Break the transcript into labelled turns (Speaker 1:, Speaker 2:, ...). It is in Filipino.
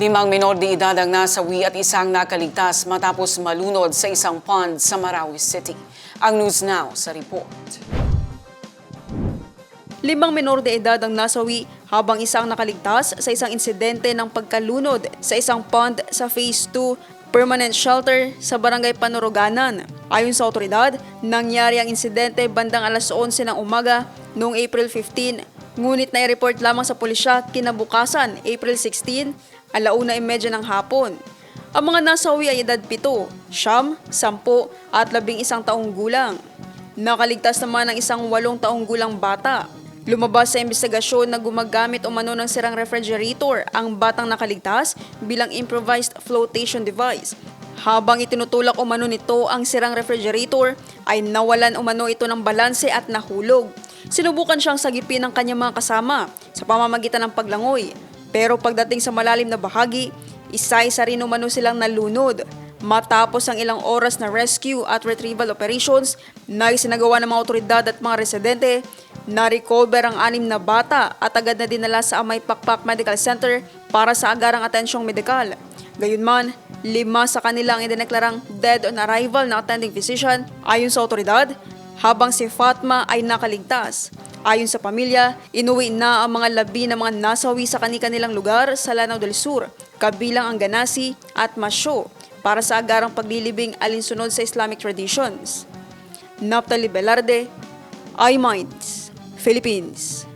Speaker 1: 5 menor de edad ang nasawi at isang nakaligtas matapos malunod sa isang pond sa Marawi City. Ang News Now sa report.
Speaker 2: 5 menor de edad ang nasawi habang isang nakaligtas sa isang insidente ng pagkalunod sa isang pond sa Phase 2 Permanent Shelter sa Barangay Panuruganan. Ayon sa otoridad, nangyari ang insidente bandang alas 11 ng umaga noong April 15, ngunit nai-report lamang sa pulisya kinabukasan, April 16, 1:30 ng hapon. Ang mga nasawi ay edad 7, 9, 10 at 11 taong gulang. Nakaligtas naman ang isang 8 taong gulang bata. Lumabas sa investigasyon na gumagamit umano ng sirang refrigerator ang batang nakaligtas bilang improvised flotation device. Habang itinutulak umano nito ang sirang refrigerator, ay nawalan umano ito ng balanse at nahulog. Sinubukan siyang sagipin ng kanyang mga kasama sa pamamagitan ng paglangoy. Pero pagdating sa malalim na bahagi, isa-isa rin umano silang nalunod. Matapos ang ilang oras na rescue at retrieval operations na isinagawa ng mga otoridad at mga residente, na-recover ang 6 na bata at agad na dinala sa Amay Pakpak Medical Center para sa agarang atensyong medikal. Gayunman, 5 sa kanila ang idineklarang dead on arrival ng attending physician ayon sa otoridad, habang si Fatma ay nakaligtas. Ayon sa pamilya, inuwi na ang mga labi ng mga nasawi sa kani-kanilang lugar sa Lanao del Sur, kabilang ang Ganasi at Masyo, para sa agarang paglilibing alinsunod sa Islamic traditions. Naphtali Velarde, iMinds, Philippines.